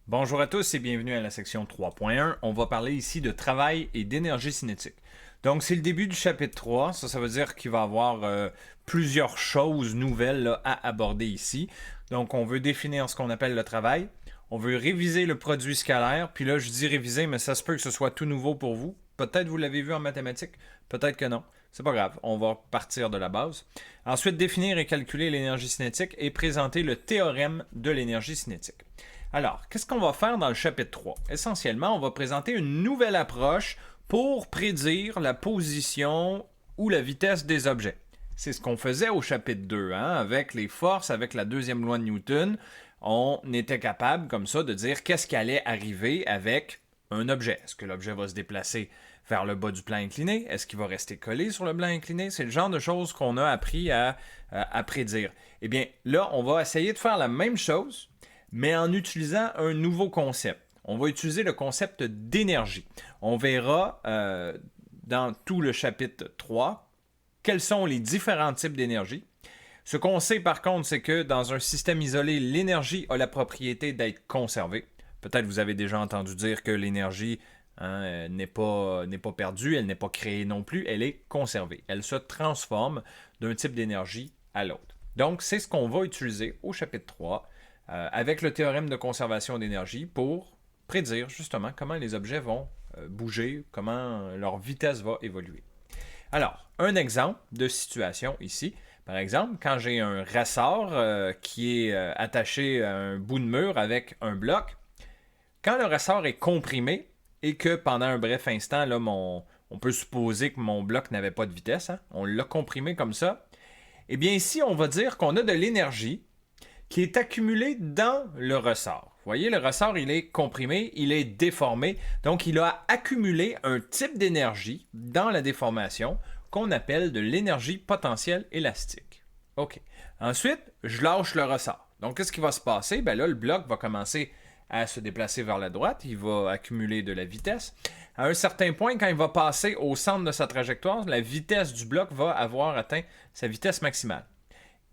Bonjour à tous et bienvenue à la section 3.1. On va parler ici de travail et d'énergie cinétique. Donc, c'est le début du chapitre 3. Ça veut dire qu'il va y avoir plusieurs choses nouvelles là, à aborder ici. Donc, on veut définir ce qu'on appelle le travail. On veut réviser le produit scalaire. Puis là, je dis réviser, mais ça se peut que ce soit tout nouveau pour vous. Peut-être vous l'avez vu en mathématiques, peut-être que non. C'est pas grave, on va partir de la base. Ensuite, définir et calculer l'énergie cinétique et présenter le théorème de l'énergie cinétique. Alors, qu'est-ce qu'on va faire dans le chapitre 3? Essentiellement, on va présenter une nouvelle approche pour prédire la position ou la vitesse des objets. C'est ce qu'on faisait au chapitre 2, hein? Avec les forces, avec la deuxième loi de Newton. On était capable, comme ça, de dire qu'est-ce qui allait arriver avec un objet. Est-ce que l'objet va se déplacer vers le bas du plan incliné? Est-ce qu'il va rester collé sur le plan incliné? C'est le genre de choses qu'on a appris à prédire. Eh bien, là, on va essayer de faire la même chose, mais en utilisant un nouveau concept. On va utiliser le concept d'énergie. On verra dans tout le chapitre 3 quels sont les différents types d'énergie. Ce qu'on sait par contre, c'est que dans un système isolé, l'énergie a la propriété d'être conservée. Peut-être vous avez déjà entendu dire que l'énergie n'est pas perdue, elle n'est pas créée non plus, elle est conservée. Elle se transforme d'un type d'énergie à l'autre. Donc, c'est ce qu'on va utiliser au chapitre 3 avec le théorème de conservation d'énergie pour prédire justement comment les objets vont bouger, comment leur vitesse va évoluer. Alors, un exemple de situation ici. Par exemple, quand j'ai un ressort qui est attaché à un bout de mur avec un bloc, quand le ressort est comprimé et que pendant un bref instant, là, on peut supposer que mon bloc n'avait pas de vitesse, hein, on l'a comprimé comme ça, eh bien ici, on va dire qu'on a de l'énergie qui est accumulée dans le ressort. Vous voyez, le ressort, il est comprimé, il est déformé, donc il a accumulé un type d'énergie dans la déformation qu'on appelle de l'énergie potentielle élastique. OK. Ensuite, je lâche le ressort. Donc, qu'est-ce qui va se passer? Bien là, le bloc va commencer à se déplacer vers la droite, il va accumuler de la vitesse. À un certain point, quand il va passer au centre de sa trajectoire, la vitesse du bloc va avoir atteint sa vitesse maximale.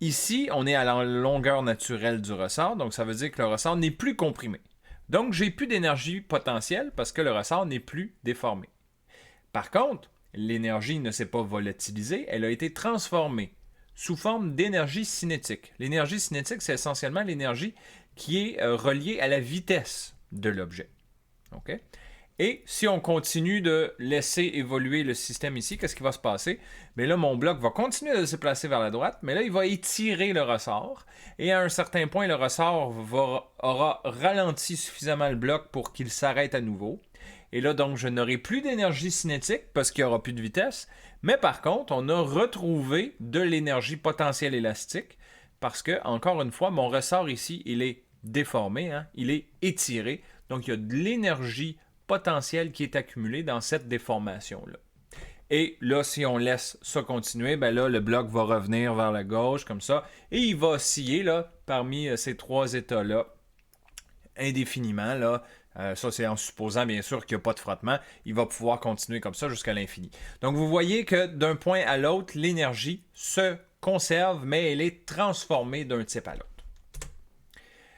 Ici, on est à la longueur naturelle du ressort, donc ça veut dire que le ressort n'est plus comprimé. Donc, j'ai plus d'énergie potentielle parce que le ressort n'est plus déformé. Par contre, l'énergie ne s'est pas volatilisée, elle a été transformée sous forme d'énergie cinétique. L'énergie cinétique, c'est essentiellement l'énergie qui est reliée à la vitesse de l'objet. OK? Et si on continue de laisser évoluer le système ici, qu'est-ce qui va se passer? Bien là, mon bloc va continuer de se placer vers la droite, mais là, il va étirer le ressort. Et à un certain point, le ressort aura ralenti suffisamment le bloc pour qu'il s'arrête à nouveau. Et là, donc, je n'aurai plus d'énergie cinétique parce qu'il n'y aura plus de vitesse. Mais par contre, on a retrouvé de l'énergie potentielle élastique parce que, encore une fois, mon ressort ici, il est déformé, hein? Il est étiré. Donc, il y a de l'énergie potentielle qui est accumulée dans cette déformation-là. Et là, si on laisse ça continuer, ben là, le bloc va revenir vers la gauche, comme ça, et il va osciller là, parmi ces trois états-là, indéfiniment. Là. Ça, c'est en supposant, bien sûr, qu'il n'y a pas de frottement. Il va pouvoir continuer comme ça jusqu'à l'infini. Donc, vous voyez que d'un point à l'autre, l'énergie se conserve, mais elle est transformée d'un type à l'autre.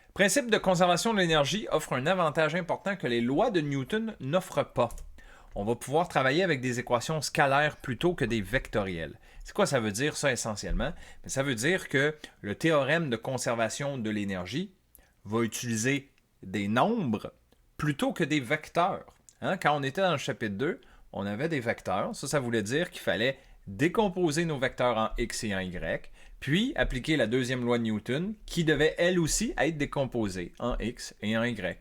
Le principe de conservation de l'énergie offre un avantage important que les lois de Newton n'offrent pas. On va pouvoir travailler avec des équations scalaires plutôt que des vectorielles. C'est quoi ça veut dire, ça, essentiellement? Ça veut dire que le théorème de conservation de l'énergie va utiliser des nombres plutôt que des vecteurs. Hein? Quand on était dans le chapitre 2, on avait des vecteurs. Ça voulait dire qu'il fallait décomposer nos vecteurs en x et en y, puis appliquer la deuxième loi de Newton, qui devait elle aussi être décomposée en x et en y.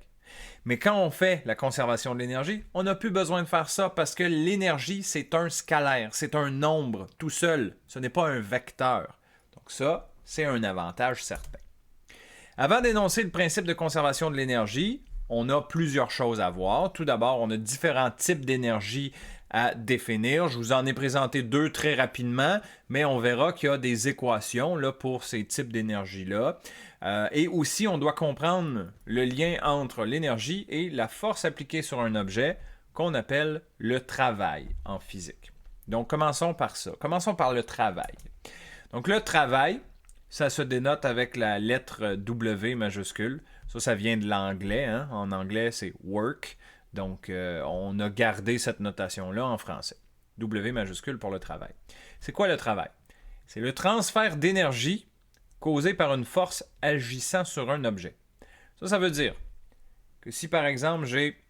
Mais quand on fait la conservation de l'énergie, on n'a plus besoin de faire ça parce que l'énergie, c'est un scalaire, c'est un nombre tout seul, ce n'est pas un vecteur. Donc ça, c'est un avantage certain. Avant d'énoncer le principe de conservation de l'énergie, on a plusieurs choses à voir. Tout d'abord, on a différents types d'énergie à définir. Je vous en ai présenté deux très rapidement, mais on verra qu'il y a des équations là, pour ces types d'énergie-là. Et aussi, on doit comprendre le lien entre l'énergie et la force appliquée sur un objet qu'on appelle le travail en physique. Donc, commençons par ça. Commençons par le travail. Donc, le travail, ça se dénote avec la lettre W majuscule. Ça vient de l'anglais. Hein? En anglais, c'est work. Donc, on a gardé cette notation-là en français. W majuscule pour le travail. C'est quoi le travail? C'est le transfert d'énergie causé par une force agissant sur un objet. Ça veut dire que si, par exemple, j'ai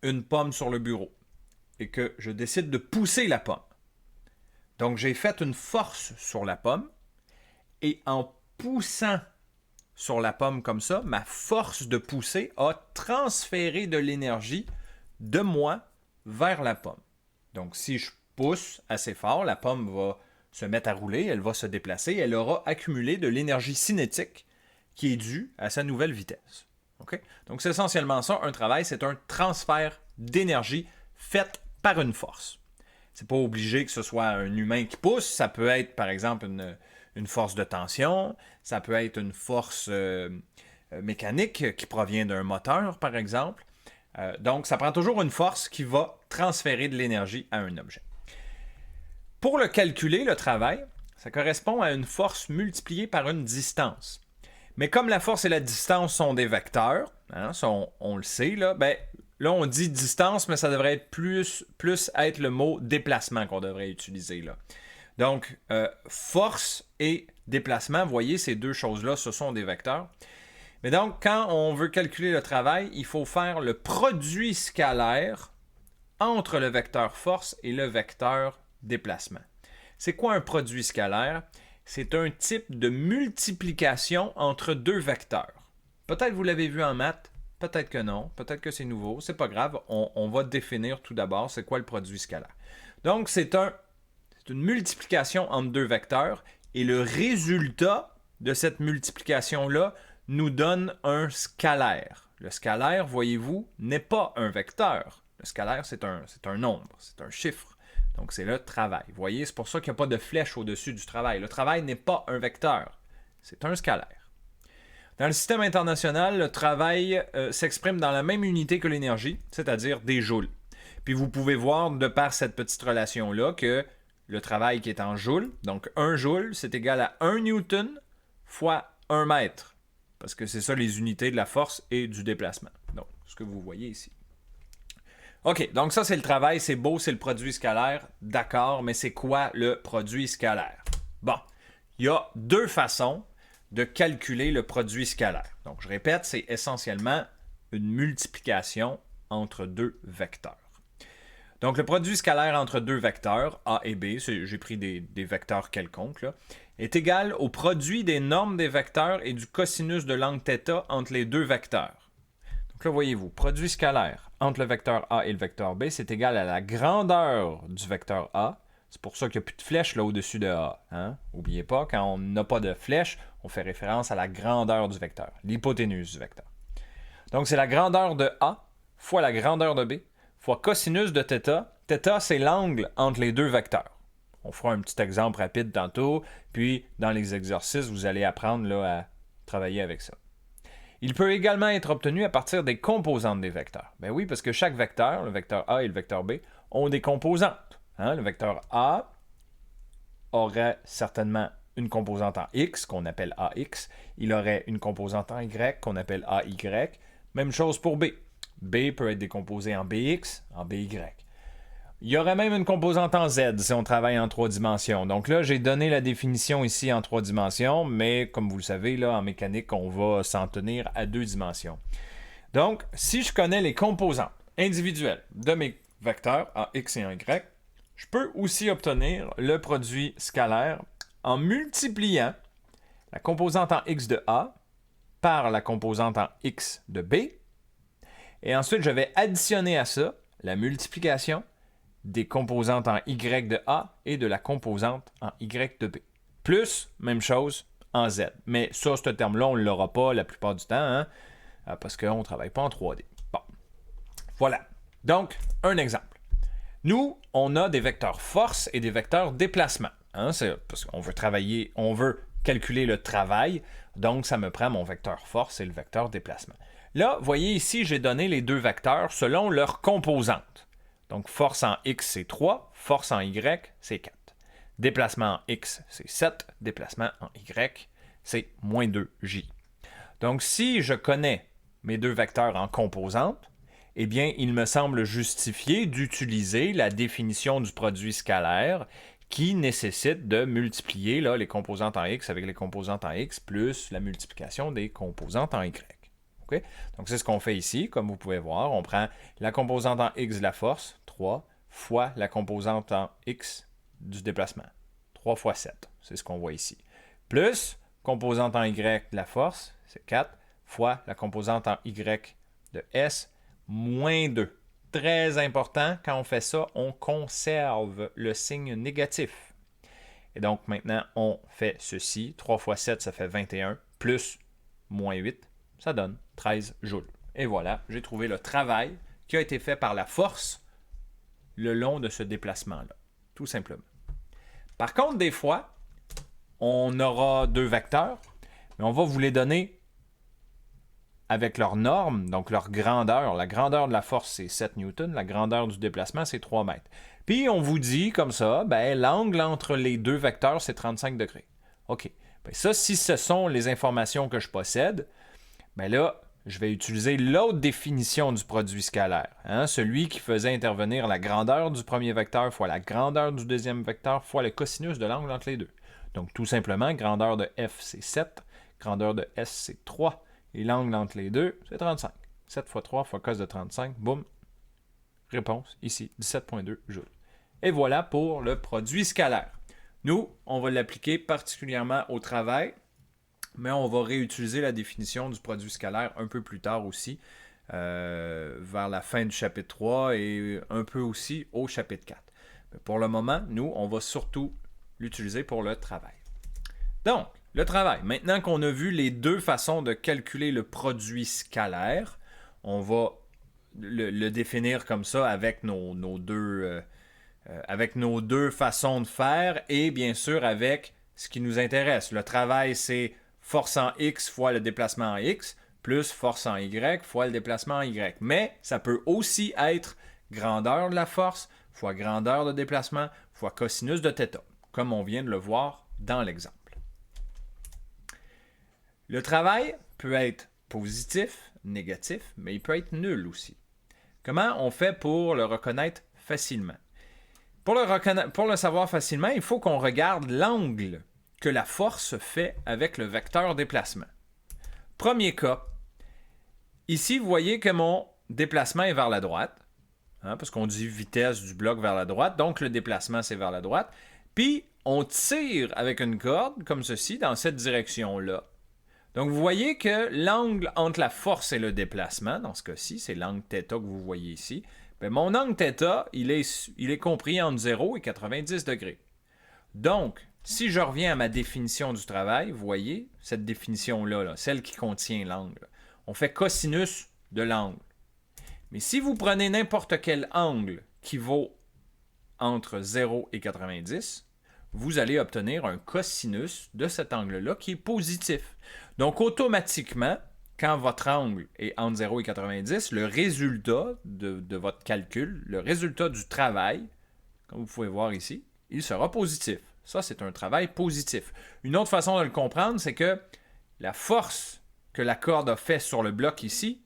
une pomme sur le bureau et que je décide de pousser la pomme, donc j'ai fait une force sur la pomme et en poussant sur la pomme comme ça, ma force de pousser a transféré de l'énergie de moi vers la pomme. Donc si je pousse assez fort, la pomme va se mettre à rouler, elle va se déplacer, elle aura accumulé de l'énergie cinétique qui est due à sa nouvelle vitesse. Okay? Donc c'est essentiellement ça, un travail, c'est un transfert d'énergie fait par une force. C'est pas obligé que ce soit un humain qui pousse, ça peut être par exemple une force de tension, ça peut être une force mécanique qui provient d'un moteur par exemple. Donc ça prend toujours une force qui va transférer de l'énergie à un objet. Pour le calculer, le travail, ça correspond à une force multipliée par une distance. Mais comme la force et la distance sont des vecteurs, hein, ça on le sait, là on dit distance, mais ça devrait être plus être le mot déplacement qu'on devrait utiliser. Là. Donc, force et déplacement, vous voyez, ces deux choses-là, ce sont des vecteurs. Mais donc, quand on veut calculer le travail, il faut faire le produit scalaire entre le vecteur force et le vecteur déplacement. C'est quoi un produit scalaire? C'est un type de multiplication entre deux vecteurs. Peut-être vous l'avez vu en maths, peut-être que non, peut-être que c'est nouveau, c'est pas grave, on va définir tout d'abord c'est quoi le produit scalaire. Donc c'est une multiplication entre deux vecteurs et le résultat de cette multiplication-là nous donne un scalaire. Le scalaire, voyez-vous, n'est pas un vecteur. Le scalaire, c'est un nombre, c'est un chiffre. Donc, c'est le travail. Vous voyez, c'est pour ça qu'il n'y a pas de flèche au-dessus du travail. Le travail n'est pas un vecteur, c'est un scalaire. Dans le système international, le travail s'exprime dans la même unité que l'énergie, c'est-à-dire des joules. Puis vous pouvez voir, de par cette petite relation-là, que le travail qui est en joules, donc 1 joule, c'est égal à 1 newton fois 1 mètre. Parce que c'est ça les unités de la force et du déplacement. Donc, ce que vous voyez ici. OK, donc ça c'est le travail, c'est beau, c'est le produit scalaire, d'accord, mais c'est quoi le produit scalaire? Bon, il y a deux façons de calculer le produit scalaire. Donc je répète, c'est essentiellement une multiplication entre deux vecteurs. Donc le produit scalaire entre deux vecteurs, A et B, j'ai pris des vecteurs quelconques, là, est égal au produit des normes des vecteurs et du cosinus de l'angle θ entre les deux vecteurs. Donc là, voyez-vous, produit scalaire entre le vecteur A et le vecteur B, c'est égal à la grandeur du vecteur A. C'est pour ça qu'il n'y a plus de flèche là au-dessus de A. Hein? N'oubliez pas, quand on n'a pas de flèche, on fait référence à la grandeur du vecteur, l'hypoténuse du vecteur. Donc c'est la grandeur de A fois la grandeur de B fois cosinus de θ. θ, c'est l'angle entre les deux vecteurs. On fera un petit exemple rapide tantôt, puis dans les exercices, vous allez apprendre là, à travailler avec ça. Il peut également être obtenu à partir des composantes des vecteurs. Ben oui, parce que chaque vecteur, le vecteur A et le vecteur B, ont des composantes. Hein? Le vecteur A aurait certainement une composante en X, qu'on appelle AX. Il aurait une composante en Y, qu'on appelle AY. Même chose pour B. B peut être décomposé en BX, en BY. Il y aurait même une composante en Z si on travaille en 3 dimensions. Donc là, j'ai donné la définition ici en 3 dimensions, mais comme vous le savez, là, en mécanique, on va s'en tenir à 2 dimensions. Donc, si je connais les composantes individuelles de mes vecteurs en X et en Y, je peux aussi obtenir le produit scalaire en multipliant la composante en X de A par la composante en X de B. Et ensuite, je vais additionner à ça la multiplication des composantes en Y de A et de la composante en Y de B. Plus, même chose, en Z. Mais ça, ce terme-là, on ne l'aura pas la plupart du temps, hein, parce qu'on ne travaille pas en 3D. Bon, voilà. Donc, un exemple. Nous, on a des vecteurs force et des vecteurs déplacement. Hein, c'est parce qu'on veut travailler, on veut calculer le travail, donc ça me prend mon vecteur force et le vecteur déplacement. Là, vous voyez ici, j'ai donné les deux vecteurs selon leurs composantes. Donc, force en X, c'est 3. Force en Y, c'est 4. Déplacement en X, c'est 7. Déplacement en Y, c'est moins 2J. Donc, si je connais mes deux vecteurs en composantes, eh bien, il me semble justifié d'utiliser la définition du produit scalaire qui nécessite de multiplier là, les composantes en x avec les composantes en x plus la multiplication des composantes en y. Okay? Donc, c'est ce qu'on fait ici. Comme vous pouvez voir, on prend la composante en x de la force, 3, fois la composante en x du déplacement, 3 fois 7. C'est ce qu'on voit ici. Plus composante en y de la force, c'est 4, fois la composante en y de s, moins 2. Très important, quand on fait ça, on conserve le signe négatif. Et donc, maintenant, on fait ceci. 3 fois 7, ça fait 21, plus moins 8, ça donne 13 joules. Et voilà, j'ai trouvé le travail qui a été fait par la force le long de ce déplacement-là, tout simplement. Par contre, des fois, on aura deux vecteurs, mais on va vous les donner avec leur norme, donc leur grandeur. La grandeur de la force, c'est 7 newtons. La grandeur du déplacement, c'est 3 mètres. Puis, on vous dit comme ça, ben, l'angle entre les deux vecteurs, c'est 35 degrés. OK. Ben, ça, si ce sont les informations que je possède, ben là, je vais utiliser l'autre définition du produit scalaire. Hein, celui qui faisait intervenir la grandeur du premier vecteur fois la grandeur du deuxième vecteur fois le cosinus de l'angle entre les deux. Donc, tout simplement, grandeur de f, c'est 7. Grandeur de s, c'est 3. Et l'angle entre les deux, c'est 35. 7 fois 3 fois cos de 35, boum. Réponse ici, 17,2 joules. Et voilà pour le produit scalaire. Nous, on va l'appliquer particulièrement au travail, mais on va réutiliser la définition du produit scalaire un peu plus tard aussi, vers la fin du chapitre 3 et un peu aussi au chapitre 4. Mais pour le moment, nous, on va surtout l'utiliser pour le travail. Donc, le travail. Maintenant qu'on a vu les deux façons de calculer le produit scalaire, on va le définir comme ça avec nos deux façons de faire et bien sûr avec ce qui nous intéresse. Le travail, c'est force en x fois le déplacement en x plus force en y fois le déplacement en y. Mais ça peut aussi être grandeur de la force fois grandeur de déplacement fois cosinus de θ, comme on vient de le voir dans l'exemple. Le travail peut être positif, négatif, mais il peut être nul aussi. Comment on fait pour le reconnaître facilement? Pour le savoir facilement, il faut qu'on regarde l'angle que la force fait avec le vecteur déplacement. Premier cas, ici, vous voyez que mon déplacement est vers la droite, hein, parce qu'on dit vitesse du bloc vers la droite, donc le déplacement, c'est vers la droite. Puis, on tire avec une corde, comme ceci, dans cette direction-là. Donc, vous voyez que l'angle entre la force et le déplacement, dans ce cas-ci, c'est l'angle θ que vous voyez ici. Bien, mon angle θ, il est compris entre 0 et 90 degrés. Donc, si je reviens à ma définition du travail, vous voyez, cette définition-là, là, celle qui contient l'angle, on fait cosinus de l'angle. Mais si vous prenez n'importe quel angle qui vaut entre 0 et 90, vous allez obtenir un cosinus de cet angle-là qui est positif. Donc, automatiquement, quand votre angle est entre 0 et 90, le résultat de votre calcul, le résultat du travail, comme vous pouvez voir ici, il sera positif. Ça, c'est un travail positif. Une autre façon de le comprendre, c'est que la force que la corde a fait sur le bloc ici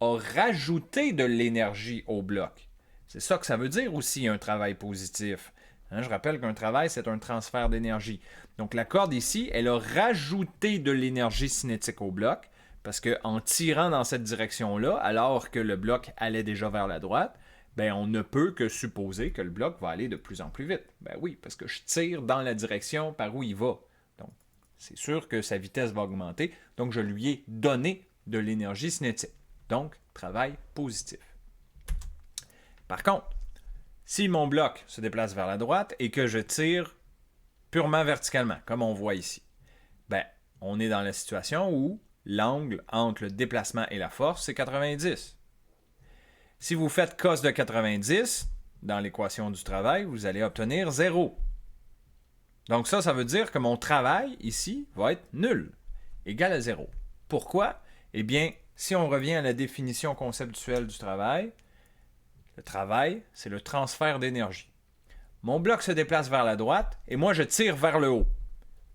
a rajouté de l'énergie au bloc. C'est ça que ça veut dire aussi, un travail positif. Hein, je rappelle qu'un travail, c'est un transfert d'énergie. Donc, la corde ici, elle a rajouté de l'énergie cinétique au bloc, parce qu'en tirant dans cette direction-là, alors que le bloc allait déjà vers la droite, ben, on ne peut que supposer que le bloc va aller de plus en plus vite. Ben oui, parce que je tire dans la direction par où il va. Donc, c'est sûr que sa vitesse va augmenter. Donc, je lui ai donné de l'énergie cinétique. Donc, travail positif. Par contre, si mon bloc se déplace vers la droite et que je tire purement verticalement, comme on voit ici, ben, on est dans la situation où l'angle entre le déplacement et la force, c'est 90. Si vous faites cos de 90 dans l'équation du travail, vous allez obtenir 0. Donc ça veut dire que mon travail ici va être nul, égal à 0. Pourquoi? Eh bien, si on revient à la définition conceptuelle du travail, le travail, c'est le transfert d'énergie. Mon bloc se déplace vers la droite et moi, je tire vers le haut.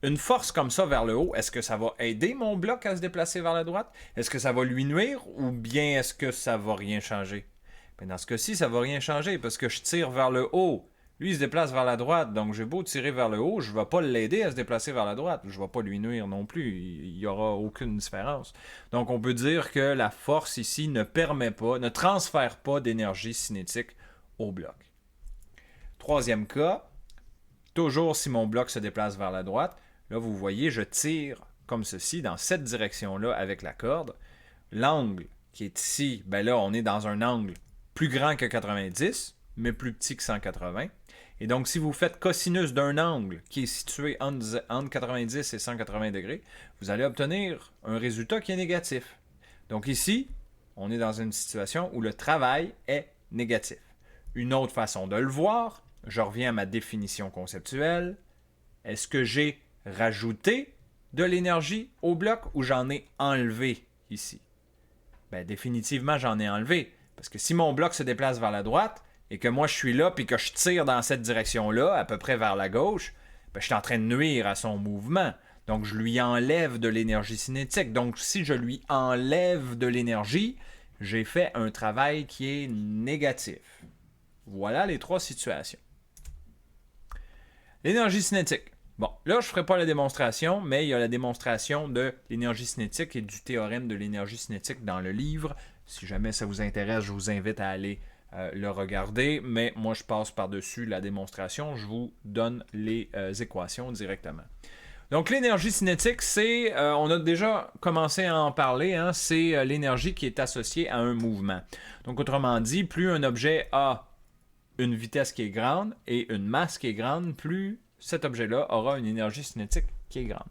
une force comme ça vers le haut, est-ce que ça va aider mon bloc à se déplacer vers la droite? Est-ce que ça va lui nuire ou bien est-ce que ça va rien changer? Ben dans ce cas-ci, ça va rien changer parce que je tire vers le haut. Lui, il se déplace vers la droite, donc j'ai beau tirer vers le haut, je ne vais pas l'aider à se déplacer vers la droite. Je ne vais pas lui nuire non plus. Il n'y aura aucune différence. Donc, on peut dire que la force ici ne permet pas, ne transfère pas d'énergie cinétique au bloc. Troisième cas, toujours si mon bloc se déplace vers la droite, là, vous voyez, je tire comme ceci, dans cette direction-là avec la corde. L'angle qui est ici, ben là, on est dans un angle plus grand que 90, mais plus petit que 180. Et donc, si vous faites cosinus d'un angle qui est situé entre 90 et 180 degrés, vous allez obtenir un résultat qui est négatif. Donc ici, on est dans une situation où le travail est négatif. Une autre façon de le voir, je reviens à ma définition conceptuelle. Est-ce que j'ai rajouté de l'énergie au bloc ou j'en ai enlevé ici? Bien, définitivement, j'en ai enlevé. Parce que si mon bloc se déplace vers la droite et que moi je suis là puis que je tire dans cette direction-là, à peu près vers la gauche, bien, je suis en train de nuire à son mouvement. Donc, je lui enlève de l'énergie cinétique. Donc, si je lui enlève de l'énergie, j'ai fait un travail qui est négatif. Voilà les trois situations. L'énergie cinétique. Bon, là, je ne ferai pas la démonstration, mais il y a la démonstration de l'énergie cinétique et du théorème de l'énergie cinétique dans le livre. Si jamais ça vous intéresse, je vous invite à aller le regarder, mais moi, je passe par-dessus la démonstration. Je vous donne les équations directement. Donc, l'énergie cinétique, c'est, on a déjà commencé à en parler, hein, c'est l'énergie qui est associée à un mouvement. Donc, autrement dit, plus un objet a une vitesse qui est grande et une masse qui est grande, plus cet objet-là aura une énergie cinétique qui est grande.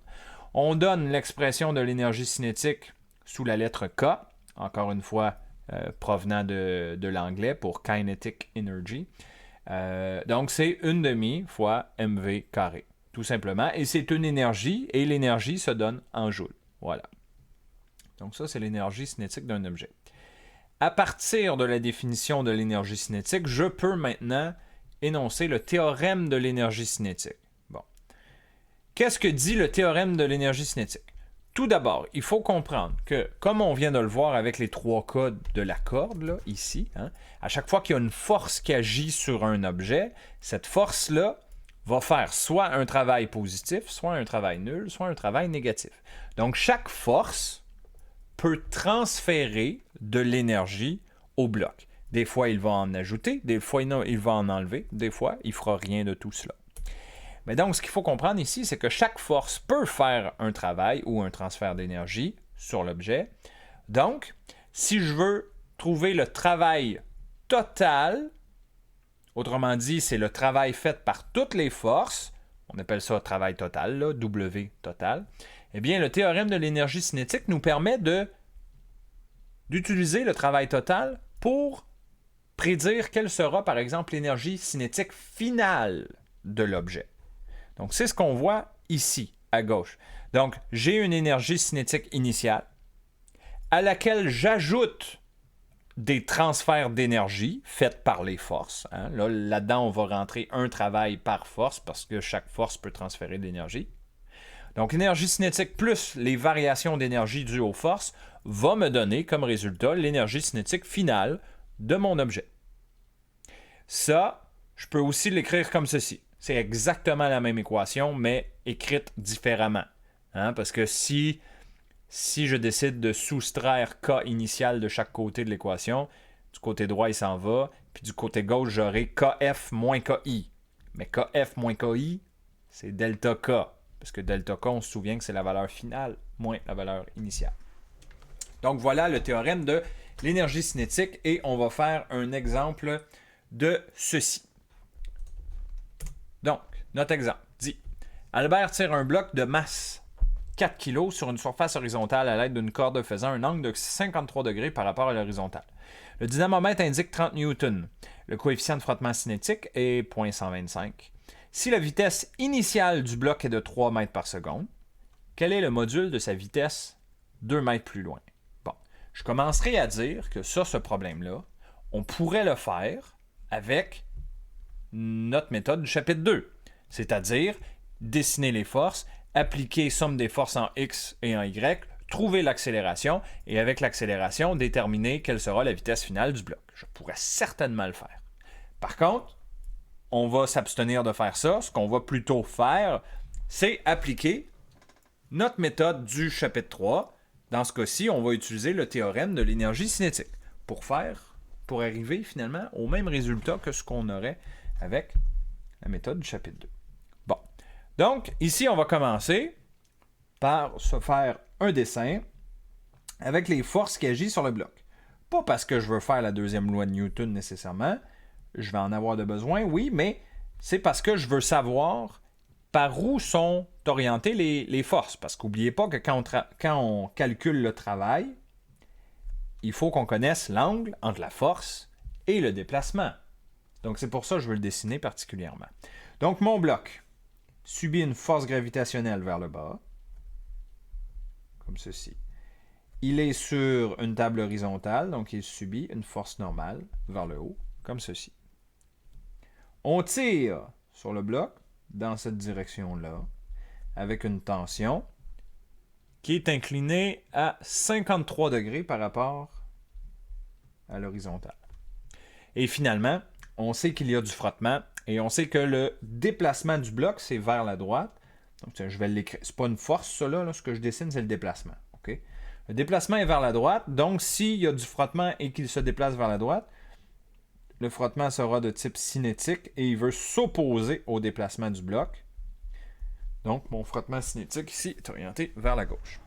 On donne l'expression de l'énergie cinétique sous la lettre K, encore une fois provenant de l'anglais pour Kinetic Energy. Donc, c'est 1/2 fois mv carré, tout simplement. Et c'est une énergie, et l'énergie se donne en joules. Voilà. Donc, ça, c'est l'énergie cinétique d'un objet. À partir de la définition de l'énergie cinétique, je peux maintenant énoncer le théorème de l'énergie cinétique. Bon. Qu'est-ce que dit le théorème de l'énergie cinétique? Tout d'abord, il faut comprendre que, comme on vient de le voir avec les 3 cas de la corde, là, ici, hein, à chaque fois qu'il y a une force qui agit sur un objet, cette force-là va faire soit un travail positif, soit un travail nul, soit un travail négatif. Donc, chaque force peut transférer de l'énergie au bloc. Des fois, il va en ajouter, des fois, il va en enlever, des fois, il ne fera rien de tout cela. Mais donc, ce qu'il faut comprendre ici, c'est que chaque force peut faire un travail ou un transfert d'énergie sur l'objet. Donc, si je veux trouver le travail total, autrement dit, c'est le travail fait par toutes les forces, on appelle ça travail total, là, W total, eh bien, le théorème de l'énergie cinétique nous permet d'utiliser le travail total pour prédire quelle sera, par exemple, l'énergie cinétique finale de l'objet. Donc, c'est ce qu'on voit ici, à gauche. Donc, j'ai une énergie cinétique initiale à laquelle j'ajoute des transferts d'énergie faits par les forces. Hein. Là-dedans, on va rentrer un travail par force parce que chaque force peut transférer de l'énergie. Donc, l'énergie cinétique plus les variations d'énergie dues aux forces va me donner comme résultat l'énergie cinétique finale de mon objet. Ça, je peux aussi l'écrire comme ceci. C'est exactement la même équation, mais écrite différemment. Hein? Parce que si je décide de soustraire K initial de chaque côté de l'équation, du côté droit, il s'en va, puis du côté gauche, j'aurai KF moins KI. Mais KF moins KI, c'est delta K. Parce que delta K, on se souvient que c'est la valeur finale moins la valeur initiale. Donc voilà le théorème de l'énergie cinétique et on va faire un exemple de ceci. Donc, notre exemple dit Albert tire un bloc de masse 4 kg sur une surface horizontale à l'aide d'une corde faisant un angle de 53 degrés par rapport à l'horizontale. Le dynamomètre indique 30 newtons. Le coefficient de frottement cinétique est 0,125. Si la vitesse initiale du bloc est de 3 mètres par seconde, quel est le module de sa vitesse 2 mètres plus loin? Bon, je commencerai à dire que ce problème-là, on pourrait le faire avec notre méthode du chapitre 2, c'est-à-dire dessiner les forces, appliquer somme des forces en X et en Y, trouver l'accélération et avec l'accélération, déterminer quelle sera la vitesse finale du bloc. Je pourrais certainement le faire. Par contre, on va s'abstenir de faire ça. Ce qu'on va plutôt faire, c'est appliquer notre méthode du chapitre 3. Dans ce cas-ci, on va utiliser le théorème de l'énergie cinétique pour arriver finalement au même résultat que ce qu'on aurait avec la méthode du chapitre 2. Bon. Donc, ici, on va commencer par se faire un dessin avec les forces qui agissent sur le bloc. Pas parce que je veux faire la deuxième loi de Newton nécessairement. Je vais en avoir de besoin, oui, mais c'est parce que je veux savoir par où sont orientées les forces. Parce qu'oubliez pas que quand on calcule le travail, il faut qu'on connaisse l'angle entre la force et le déplacement. Donc c'est pour ça que je veux le dessiner particulièrement. Donc mon bloc subit une force gravitationnelle vers le bas, comme ceci. Il est sur une table horizontale, donc il subit une force normale vers le haut, comme ceci. On tire sur le bloc dans cette direction-là, avec une tension qui est inclinée à 53 degrés par rapport à l'horizontale. Et finalement, on sait qu'il y a du frottement et on sait que le déplacement du bloc, c'est vers la droite. Donc, je vais l'écrire. Ce n'est pas une force, ça, là. Ce que je dessine, c'est le déplacement. Okay? Le déplacement est vers la droite. Donc, s'il y a du frottement et qu'il se déplace vers la droite, le frottement sera de type cinétique et il veut s'opposer au déplacement du bloc. Donc, mon frottement cinétique ici est orienté vers la gauche.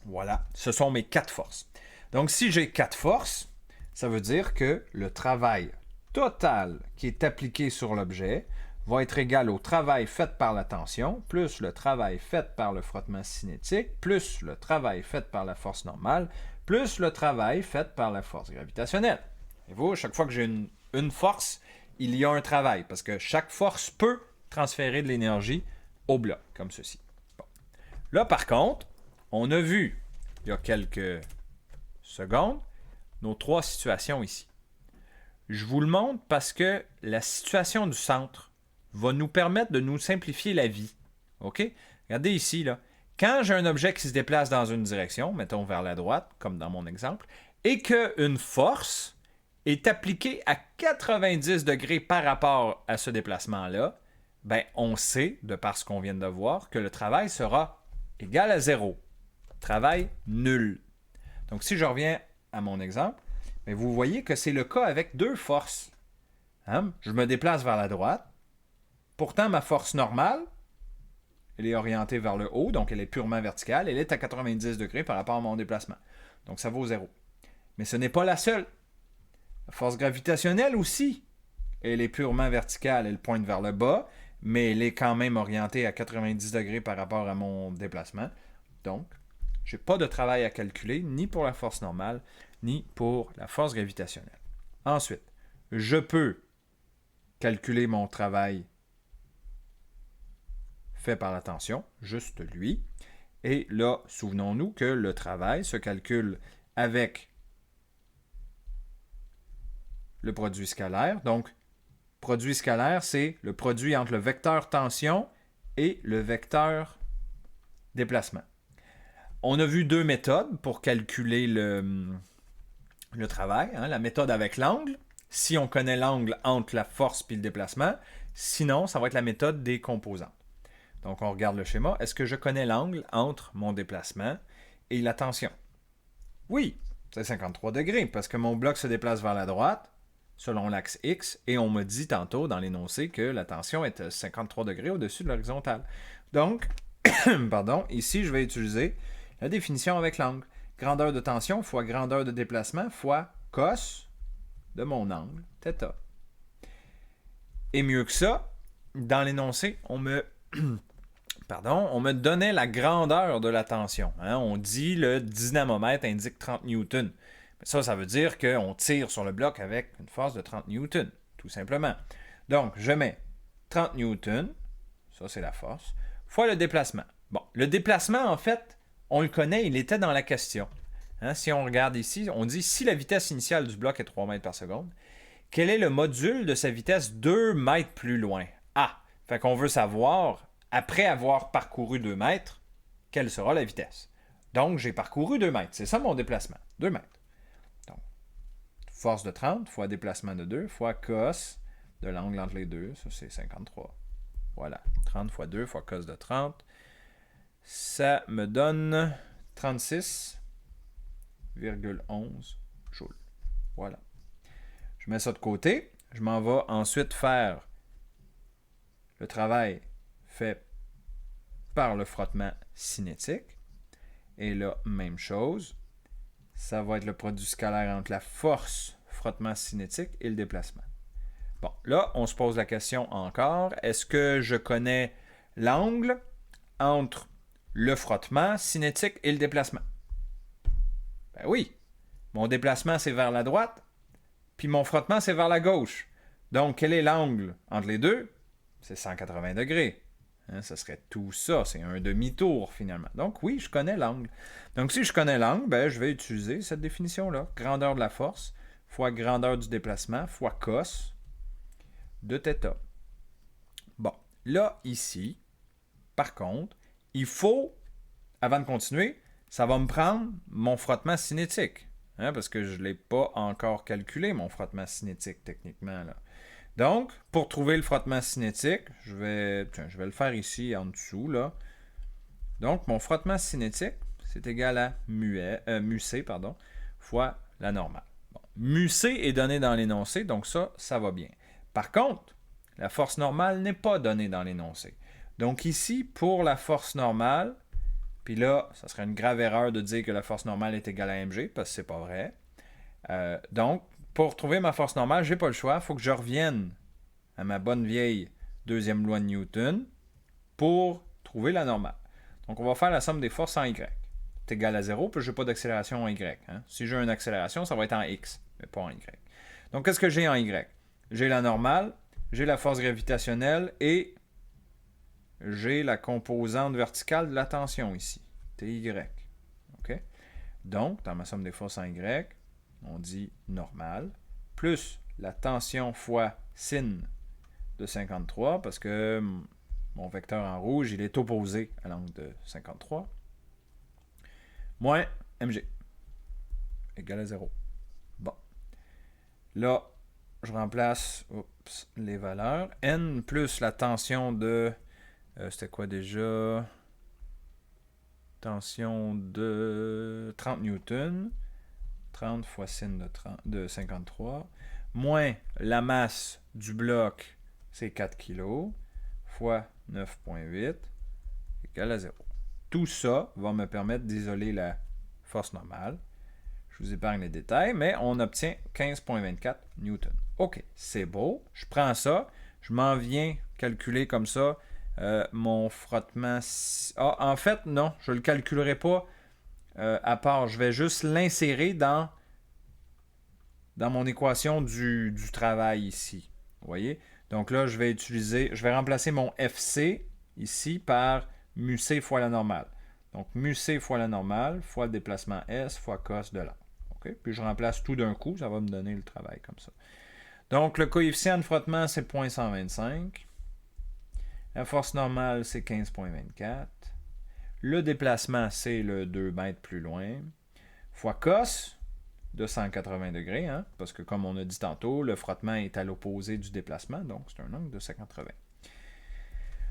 Voilà, ce sont mes 4 forces. Donc, si j'ai 4 forces, ça veut dire que le travail total qui est appliqué sur l'objet va être égal au travail fait par la tension, plus le travail fait par le frottement cinétique, plus le travail fait par la force normale, plus le travail fait par la force gravitationnelle. Et vous, chaque fois que j'ai une force, il y a un travail, parce que chaque force peut transférer de l'énergie au bloc, comme ceci. Bon. Là, par contre, on a vu, il y a quelques secondes, nos 3 situations ici. Je vous le montre parce que la situation du centre va nous permettre de nous simplifier la vie. OK? Regardez ici, là. Quand j'ai un objet qui se déplace dans une direction, mettons vers la droite, comme dans mon exemple, et qu'une force est appliquée à 90 degrés par rapport à ce déplacement-là, ben, on sait, de par ce qu'on vient de voir, que le travail sera égal à 0. Travail nul. Donc, si je reviens à mon exemple, ben, vous voyez que c'est le cas avec 2 forces. Hein? Je me déplace vers la droite. Pourtant, ma force normale, elle est orientée vers le haut, donc elle est purement verticale. Elle est à 90 degrés par rapport à mon déplacement. Donc, ça vaut 0. Mais ce n'est pas la seule. La force gravitationnelle aussi, elle est purement verticale. Elle pointe vers le bas, mais elle est quand même orientée à 90 degrés par rapport à mon déplacement. Donc, je n'ai pas de travail à calculer, ni pour la force normale, ni pour la force gravitationnelle. Ensuite, je peux calculer mon travail fait par la tension, juste lui. Et là, souvenons-nous que le travail se calcule avec le produit scalaire. Donc, produit scalaire, c'est le produit entre le vecteur tension et le vecteur déplacement. On a vu 2 méthodes pour calculer le travail. Hein? La méthode avec l'angle, si on connaît l'angle entre la force et le déplacement. Sinon, ça va être la méthode des composantes. Donc, on regarde le schéma. Est-ce que je connais l'angle entre mon déplacement et la tension? Oui, c'est 53 degrés parce que mon bloc se déplace vers la droite selon l'axe X et on me dit tantôt dans l'énoncé que la tension est à 53 degrés au-dessus de l'horizontale. Donc, pardon, ici, je vais utiliser la définition avec l'angle. Grandeur de tension fois grandeur de déplacement fois cos de mon angle, θ. Et mieux que ça, dans l'énoncé, on me donnait la grandeur de la tension. Hein? On dit le dynamomètre indique 30 newtons. Ça veut dire qu'on tire sur le bloc avec une force de 30 newtons, tout simplement. Donc, je mets 30 newtons, ça c'est la force, fois le déplacement. Bon, le déplacement, en fait, on le connaît, il était dans la question. Hein? Si on regarde ici, on dit si la vitesse initiale du bloc est 3 mètres par seconde, quel est le module de sa vitesse 2 mètres plus loin? Ah! Fait qu'on veut savoir après avoir parcouru 2 mètres, quelle sera la vitesse. Donc, j'ai parcouru 2 mètres. C'est ça mon déplacement. 2 mètres. Donc, force de 30 fois déplacement de 2 fois cos de l'angle entre les deux. Ça, c'est 53. Voilà. 30 fois 2 fois cos de 30. Ça me donne 36,11 joules. Voilà. Je mets ça de côté. Je m'en vais ensuite faire le travail fait par le frottement cinétique. Et là, même chose. Ça va être le produit scalaire entre la force frottement cinétique et le déplacement. Bon, là, on se pose la question encore. Est-ce que je connais l'angle entre le frottement cinétique et le déplacement? Ben oui. Mon déplacement, c'est vers la droite, puis mon frottement, c'est vers la gauche. Donc, quel est l'angle entre les deux? C'est 180 degrés. Hein, ça serait tout ça. C'est un demi-tour, finalement. Donc, oui, je connais l'angle. Donc, si je connais l'angle, ben, je vais utiliser cette définition-là. Grandeur de la force fois grandeur du déplacement fois cos de θ. Bon, là, ici, par contre, il faut, avant de continuer, ça va me prendre mon frottement cinétique. Hein, parce que je ne l'ai pas encore calculé, mon frottement cinétique, techniquement. Là. Donc, pour trouver le frottement cinétique, je vais le faire ici, en dessous. Là. Donc, mon frottement cinétique, c'est égal à mu c, fois la normale. Bon, mu c est donné dans l'énoncé, donc ça va bien. Par contre, la force normale n'est pas donnée dans l'énoncé. Donc ici, pour la force normale, puis là, ça serait une grave erreur de dire que la force normale est égale à mg, parce que c'est pas vrai. Donc, pour trouver ma force normale, j'ai pas le choix. Il faut que je revienne à ma bonne vieille deuxième loi de Newton pour trouver la normale. Donc, on va faire la somme des forces en y. C'est égal à 0, puis je n'ai pas d'accélération en y. Hein. Si j'ai une accélération, ça va être en x, mais pas en y. Donc, qu'est-ce que j'ai en y? J'ai la normale, j'ai la force gravitationnelle et j'ai la composante verticale de la tension ici, TY. Okay? Donc, dans ma somme des forces en Y, on dit normale, plus la tension fois sin de 53, parce que mon vecteur en rouge, il est opposé à l'angle de 53, moins mg, égal à 0. Bon. Là, je remplace les valeurs. N plus la tension de... c'était quoi déjà? Tension de 30 newtons. 30 fois sin de 53. Moins la masse du bloc, c'est 4 kg. Fois 9,8 égale à 0. Tout ça va me permettre d'isoler la force normale. Je vous épargne les détails, mais on obtient 15,24 newtons. OK, c'est beau. Je prends ça. Je m'en viens calculer comme ça mon frottement. Ah, en fait, non, je ne le calculerai pas à part. Je vais juste l'insérer dans mon équation du travail ici. Vous voyez? Donc là, je vais remplacer mon FC ici par mu c fois la normale. Donc mu c fois la normale fois le déplacement S fois cos de l'angle. Okay? Puis je remplace tout d'un coup, ça va me donner le travail comme ça. Donc le coefficient de frottement, c'est 0,125. La force normale, c'est 15,24. Le déplacement, c'est le 2 mètres plus loin. Fois cos de 180 degrés, hein, parce que comme on a dit tantôt, le frottement est à l'opposé du déplacement, donc c'est un angle de 180.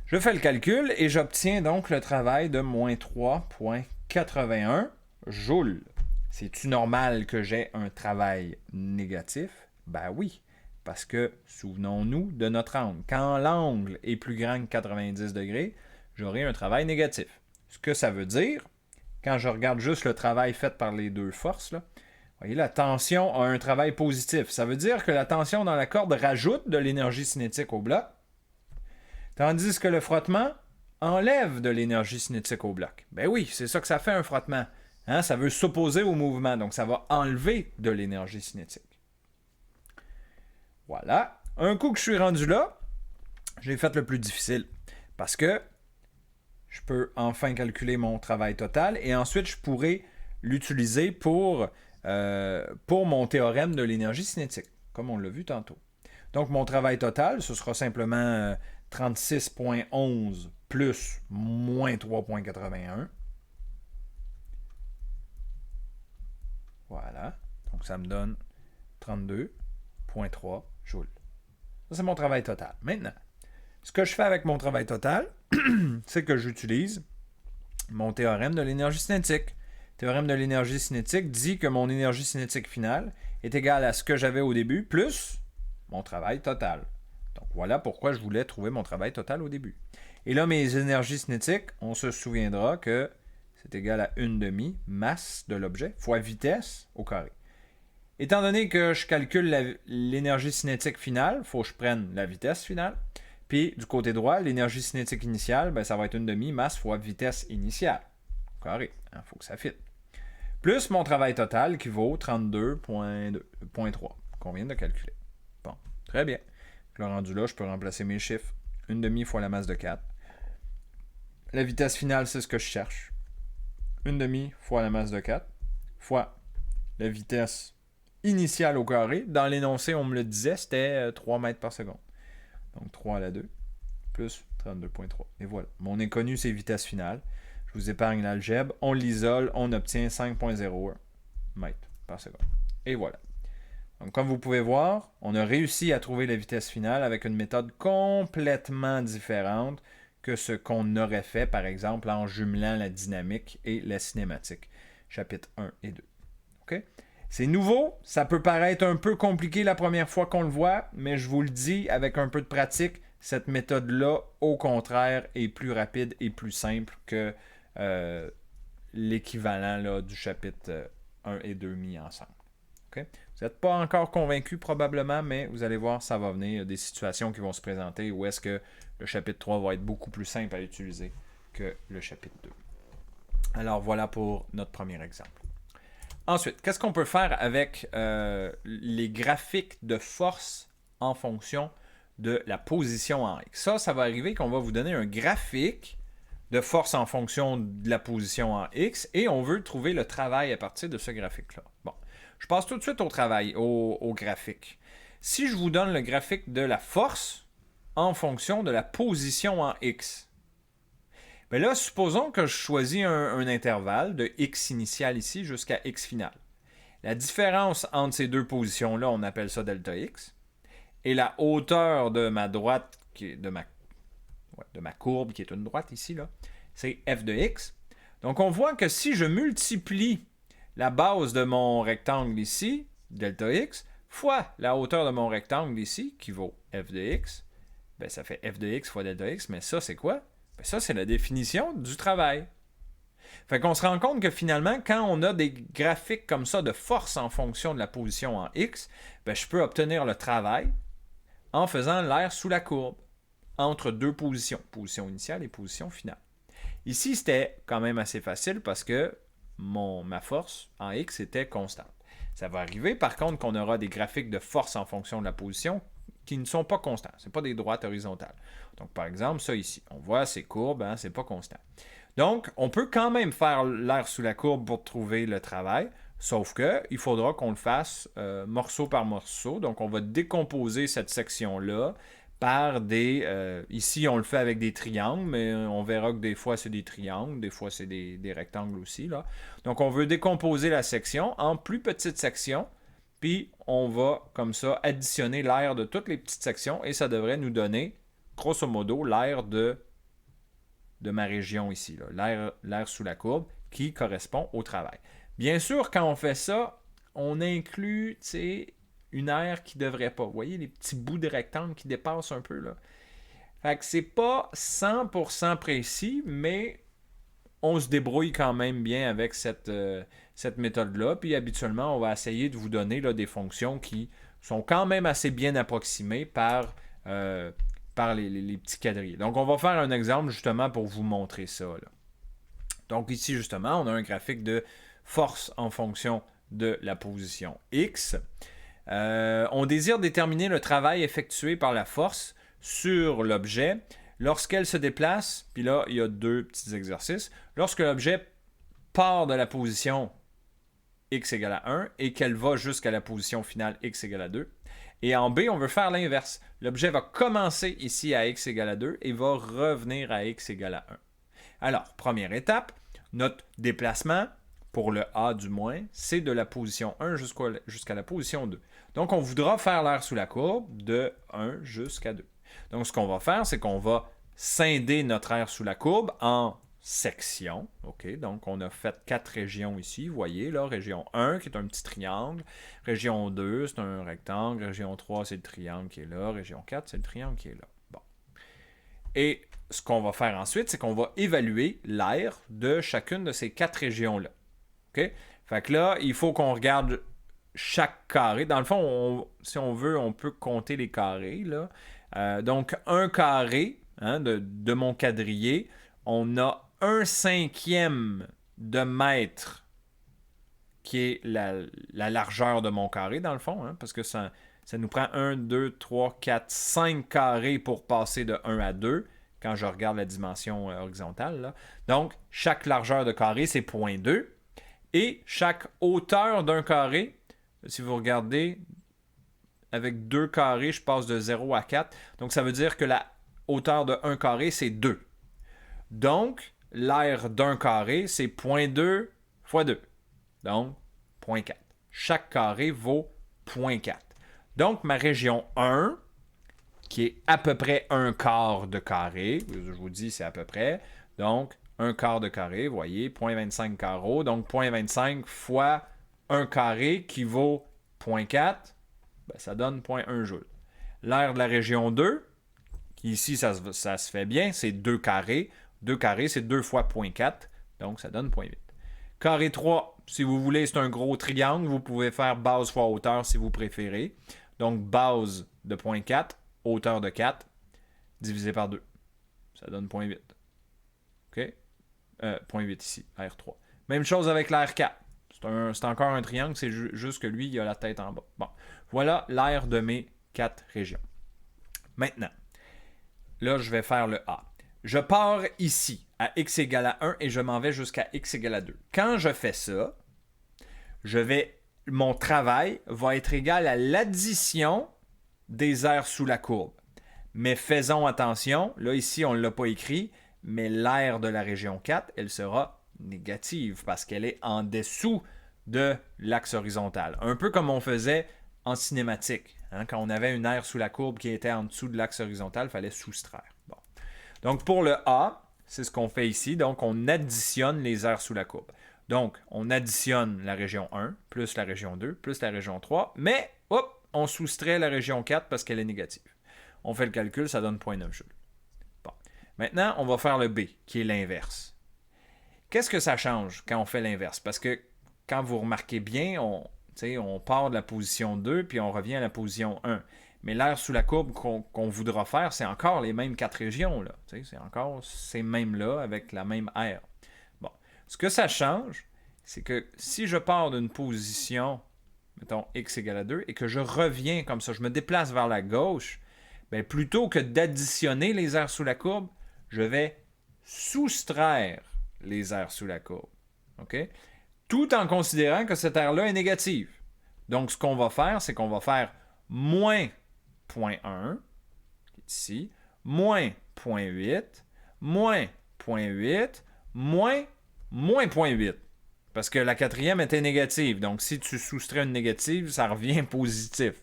Je fais le calcul et j'obtiens donc le travail de moins 3,81 joules. C'est-tu normal que j'ai un travail négatif? Ben oui, parce que souvenons-nous de notre angle. Quand l'angle est plus grand que 90 degrés, j'aurai un travail négatif. Ce que ça veut dire, quand je regarde juste le travail fait par les deux forces, là, vous voyez, la tension a un travail positif. Ça veut dire que la tension dans la corde rajoute de l'énergie cinétique au bloc, tandis que le frottement enlève de l'énergie cinétique au bloc. Ben oui, c'est ça que ça fait un frottement. Hein? Ça veut s'opposer au mouvement, donc ça va enlever de l'énergie cinétique. Voilà. Un coup que je suis rendu là, j'ai fait le plus difficile. Parce que je peux enfin calculer mon travail total et ensuite je pourrai l'utiliser pour mon théorème de l'énergie cinétique, comme on l'a vu tantôt. Donc mon travail total, ce sera simplement 36,11 plus moins 3,81. Voilà. Donc, ça me donne 32,3 joules. Ça, c'est mon travail total. Maintenant, ce que je fais avec mon travail total, c'est que j'utilise mon théorème de l'énergie cinétique. Le théorème de l'énergie cinétique dit que mon énergie cinétique finale est égale à ce que j'avais au début, plus mon travail total. Donc, voilà pourquoi je voulais trouver mon travail total au début. Et là, mes énergies cinétiques, on se souviendra que c'est égal à 1/2 masse de l'objet fois vitesse au carré. Étant donné que je calcule l'énergie cinétique finale, il faut que je prenne la vitesse finale. Puis, du côté droit, l'énergie cinétique initiale, ben, ça va être 1/2 masse fois vitesse initiale. Au carré. Il faut que ça fitte. Plus mon travail total qui vaut 32,3 qu'on vient de calculer. Bon, très bien. Le rendu là, je peux remplacer mes chiffres. 1/2 fois la masse de 4. La vitesse finale, c'est ce que je cherche. 1/2 fois la masse de 4 fois la vitesse initiale au carré. Dans l'énoncé, on me le disait, c'était 3 mètres par seconde. Donc 3 à la 2, plus 32,3. Et voilà. Mon inconnu, c'est vitesse finale. Je vous épargne l'algèbre. On l'isole, on obtient 5,01 mètres par seconde. Et voilà. Donc comme vous pouvez voir, on a réussi à trouver la vitesse finale avec une méthode complètement différente que ce qu'on aurait fait, par exemple, en jumelant la dynamique et la cinématique. Chapitres 1 et 2. OK? C'est nouveau, ça peut paraître un peu compliqué la première fois qu'on le voit, mais je vous le dis, avec un peu de pratique, cette méthode-là, au contraire, est plus rapide et plus simple que l'équivalent là, du chapitre 1 et 2 mis ensemble. Okay? Vous n'êtes pas encore convaincu probablement, mais vous allez voir, ça va venir. Il y a des situations qui vont se présenter où est-ce que le chapitre 3 va être beaucoup plus simple à utiliser que le chapitre 2. Alors voilà pour notre premier exemple. Ensuite, qu'est-ce qu'on peut faire avec les graphiques de force en fonction de la position en X? Ça va arriver qu'on va vous donner un graphique de force en fonction de la position en X et on veut trouver le travail à partir de ce graphique-là. Bon, je passe tout de suite au travail, au graphique. Si je vous donne le graphique de la force en fonction de la position en X, bien là, supposons que je choisis un intervalle de X initial ici jusqu'à X final. La différence entre ces deux positions-là, on appelle ça delta X. Et la hauteur de ma droite, de ma courbe, qui est une droite ici, là, c'est f de x. Donc, on voit que si je multiplie la base de mon rectangle ici, delta x, fois la hauteur de mon rectangle ici, qui vaut f de x, bien, ça fait f de x fois delta x, mais ça, c'est quoi? Bien, ça, c'est la définition du travail. Fait qu'on se rend compte que finalement, quand on a des graphiques comme ça de force en fonction de la position en x, bien, je peux obtenir le travail en faisant l'air sous la courbe entre deux positions, position initiale et position finale. Ici, c'était quand même assez facile parce que ma force en X était constante. Ça va arriver par contre qu'on aura des graphiques de force en fonction de la position qui ne sont pas constants. Ce n'est pas des droites horizontales. Donc par exemple, ça ici, on voit ces courbes, hein, ce n'est pas constant. Donc, on peut quand même faire l'air sous la courbe pour trouver le travail, sauf qu'il faudra qu'on le fasse morceau par morceau. Donc, on va décomposer cette section-là par des... ici, on le fait avec des triangles, mais on verra que des fois, c'est des triangles, des fois, c'est des rectangles aussi, là. Donc, on veut décomposer la section en plus petites sections, puis on va, comme ça, additionner l'aire de toutes les petites sections, et ça devrait nous donner, grosso modo, l'aire de ma région ici, l'aire sous la courbe, qui correspond au travail. Bien sûr, quand on fait ça, on inclut, tu sais, une aire qui ne devrait pas. Vous voyez les petits bouts de rectangle qui dépassent un peu, là. Fait que c'est pas 100% précis, mais on se débrouille quand même bien avec cette méthode-là. Puis habituellement, on va essayer de vous donner là, des fonctions qui sont quand même assez bien approximées par les petits quadrillés. Donc, on va faire un exemple justement pour vous montrer ça, là. Donc ici, justement, on a un graphique de force en fonction de la position X. On désire déterminer le travail effectué par la force sur l'objet lorsqu'elle se déplace, puis là, il y a deux petits exercices. Lorsque l'objet part de la position x égale à 1 et qu'elle va jusqu'à la position finale x égale à 2, Et en B, on veut faire l'inverse. L'objet va commencer ici à x égale à 2 et va revenir à x égale à 1. Alors, première étape, notre déplacement, pour le A du moins, c'est de la position 1 jusqu'à la position 2. Donc, on voudra faire l'aire sous la courbe de 1 jusqu'à 2. Donc, ce qu'on va faire, c'est qu'on va scinder notre aire sous la courbe en sections. OK, donc, on a fait 4 régions ici. Vous voyez, là, région 1 qui est un petit triangle. Région 2, c'est un rectangle. Région 3, c'est le triangle qui est là. Région 4, c'est le triangle qui est là. Bon. Et ce qu'on va faire ensuite, c'est qu'on va évaluer l'aire de chacune de ces 4 régions-là. OK? Fait que là, il faut qu'on regarde chaque carré. Dans le fond, si on veut, on peut compter les carrés, là. Donc, un carré de mon quadrillé, on a 1/5 de mètre qui est la largeur de mon carré, dans le fond, parce que ça nous prend 1, 2, 3, 4, 5 carrés pour passer de 1 à 2, quand je regarde la dimension horizontale. Là. Donc, chaque largeur de carré, c'est 0,2. Et chaque hauteur d'un carré, si vous regardez, avec 2 carrés, je passe de 0 à 4. Donc, ça veut dire que la hauteur de 1 carré, c'est 2. Donc, l'aire d'un carré, c'est 0,2 fois 2. Donc, 0,4. Chaque carré vaut 0,4. Donc, ma région 1, qui est à peu près un quart de carré, je vous dis c'est à peu près, donc un quart de carré, vous voyez, 0,25 carreau, donc 0,25 fois un carré qui vaut 0,4, ben, ça donne 0,1 joule. L'aire de la région 2, qui ici ça se fait bien, c'est 2 carrés. 2 carrés, c'est 2 fois 0,4, donc ça donne 0,8. Carré 3, si vous voulez, c'est un gros triangle, vous pouvez faire base fois hauteur si vous préférez. Donc base de 0,4, hauteur de 4, divisé par 2. Ça donne 0,8. OK? 0,8 ici, R3. Même chose avec l'R4. C'est encore un triangle, c'est juste que lui, il a la tête en bas. Bon, voilà l'aire de mes 4 régions. Maintenant, là, je vais faire le A. Je pars ici, à x égale à 1, et je m'en vais jusqu'à x égale à 2. Quand je fais ça, mon travail va être égal à l'addition des aires sous la courbe. Mais faisons attention, là ici on ne l'a pas écrit, mais l'aire de la région 4, elle sera négative parce qu'elle est en dessous de l'axe horizontal. Un peu comme on faisait en cinématique. Quand on avait une aire sous la courbe qui était en dessous de l'axe horizontal, il fallait soustraire. Bon. Donc pour le A, c'est ce qu'on fait ici. Donc on additionne les aires sous la courbe. Donc on additionne la région 1 plus la région 2 plus la région 3, mais on soustrait la région 4 parce qu'elle est négative. On fait le calcul, ça donne 0,9 joules. Bon. Maintenant, on va faire le B, qui est l'inverse. Qu'est-ce que ça change quand on fait l'inverse? Parce que quand vous remarquez bien, on part de la position 2 puis on revient à la position 1. Mais l'aire sous la courbe qu'on voudra faire, c'est encore les mêmes 4 régions. Là. C'est encore ces mêmes-là avec la même aire. Bon. Ce que ça change, c'est que si je pars d'une position, mettons x égale à 2, et que je reviens comme ça, je me déplace vers la gauche, bien, plutôt que d'additionner les aires sous la courbe, je vais soustraire les aires sous la courbe. OK? Tout en considérant que cette aire-là est négative. Donc, ce qu'on va faire, c'est qu'on va faire moins 0,1, ici, moins 0,8, moins 0,8, moins 0,8. Parce que la quatrième était négative. Donc, si tu soustrais une négative, ça revient positif.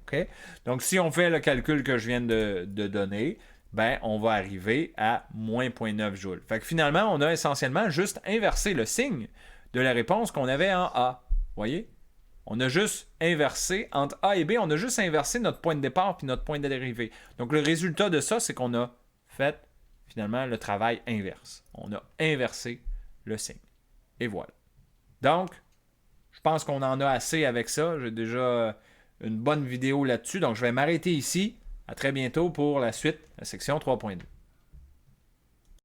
OK? Donc, si on fait le calcul que je viens de donner, ben, on va arriver à moins 0,9 joules. Fait que finalement, on a essentiellement juste inversé le signe de la réponse qu'on avait en A. Vous voyez? On a juste inversé, entre A et B, on a juste inversé notre point de départ puis notre point d'arrivée. Donc, le résultat de ça, c'est qu'on a fait, finalement, le travail inverse. On a inversé le signe. Et voilà. Donc, je pense qu'on en a assez avec ça. J'ai déjà une bonne vidéo là-dessus. Donc, je vais m'arrêter ici. À très bientôt pour la suite, la section 3.2.